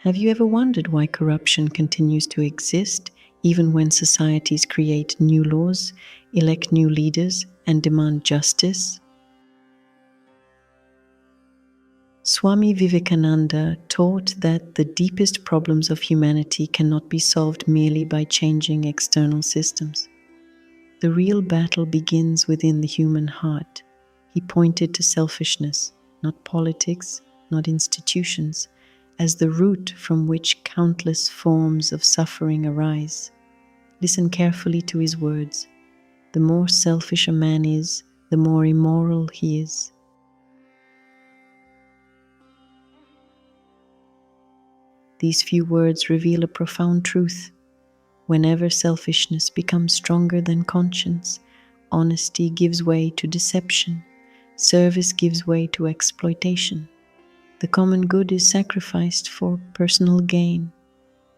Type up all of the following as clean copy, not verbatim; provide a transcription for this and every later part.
Have you ever wondered why corruption continues to exist even when societies create new laws, elect new leaders, and demand justice? Swami Vivekananda taught that the deepest problems of humanity cannot be solved merely by changing external systems. The real battle begins within the human heart. He pointed to selfishness, not politics, not institutions, as the root from which countless forms of suffering arise. Listen carefully to his words. The more selfish a man is, the more immoral he is. These few words reveal a profound truth. Whenever selfishness becomes stronger than conscience, honesty gives way to deception, service gives way to exploitation. The common good is sacrificed for personal gain.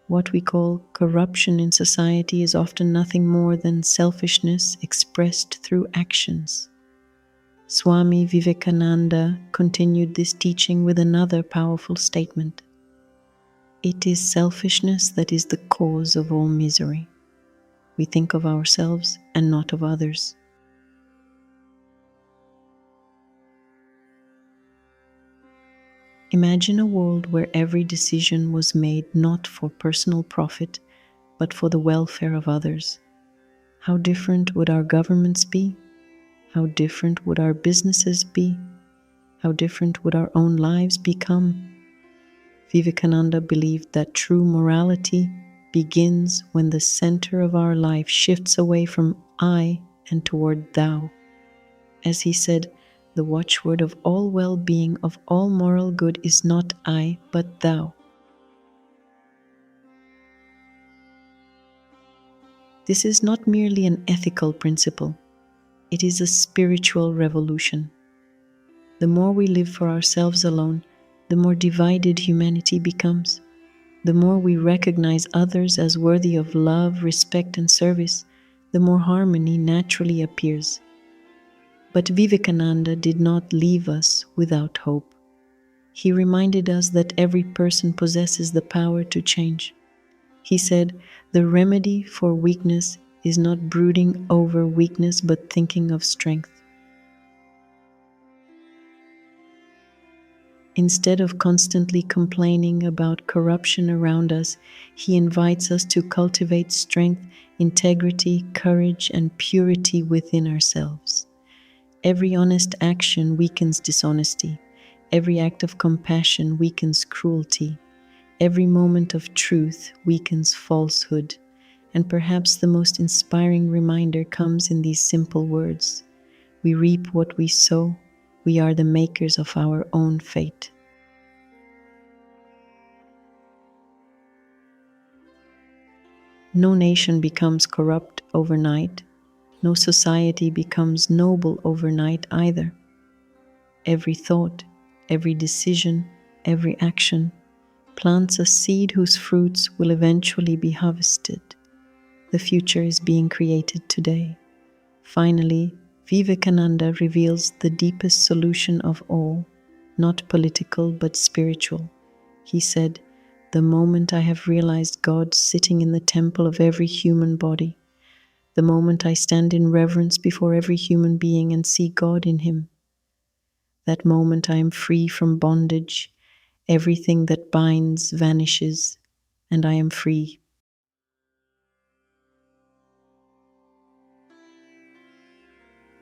What we call corruption in society is often nothing more than selfishness expressed through actions. Swami Vivekananda continued this teaching with another powerful statement. It is selfishness that is the cause of all misery. We think of ourselves and not of others. Imagine a world where every decision was made not for personal profit, but for the welfare of others. How different would our governments be? How different would our businesses be? How different would our own lives become? Vivekananda believed that true morality begins when the center of our life shifts away from I and toward thou. As he said, the watchword of all well-being, of all moral good is not I, but thou. This is not merely an ethical principle, it is a spiritual revolution. The more we live for ourselves alone, the more divided humanity becomes. The more we recognize others as worthy of love, respect, and service, the more harmony naturally appears. But Vivekananda did not leave us without hope. He reminded us that every person possesses the power to change. He said, the remedy for weakness is not brooding over weakness, but thinking of strength. Instead of constantly complaining about corruption around us, he invites us to cultivate strength, integrity, courage, and purity within ourselves. Every honest action weakens dishonesty. Every act of compassion weakens cruelty. Every moment of truth weakens falsehood. And perhaps the most inspiring reminder comes in these simple words. We reap what we sow. We are the makers of our own fate. No nation becomes corrupt overnight. No society becomes noble overnight either. Every thought, every decision, every action plants a seed whose fruits will eventually be harvested. The future is being created today. Finally, Vivekananda reveals the deepest solution of all, not political but spiritual. He said, the moment I have realized God sitting in the temple of every human body, the moment I stand in reverence before every human being and see God in him, that moment I am free from bondage, everything that binds vanishes, and I am free.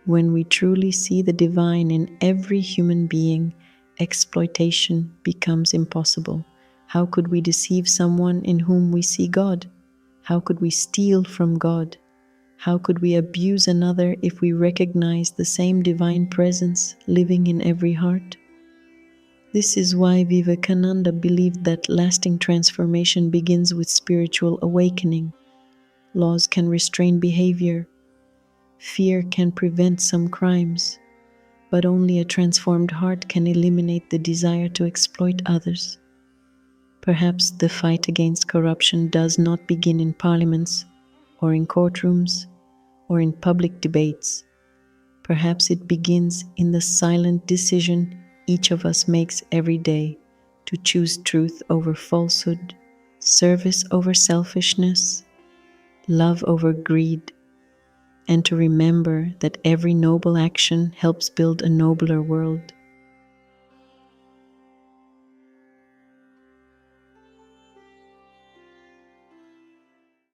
When we truly see the divine in every human being, exploitation becomes impossible. How could we deceive someone in whom we see God? How could we steal from God? How could we abuse another if we recognize the same divine presence living in every heart? This is why Vivekananda believed that lasting transformation begins with spiritual awakening. Laws can restrain behavior. Fear can prevent some crimes, but only a transformed heart can eliminate the desire to exploit others. Perhaps the fight against corruption does not begin in parliaments, or in courtrooms, or in public debates. Perhaps it begins in the silent decision each of us makes every day to choose truth over falsehood, service over selfishness, love over greed, and to remember that every noble action helps build a nobler world.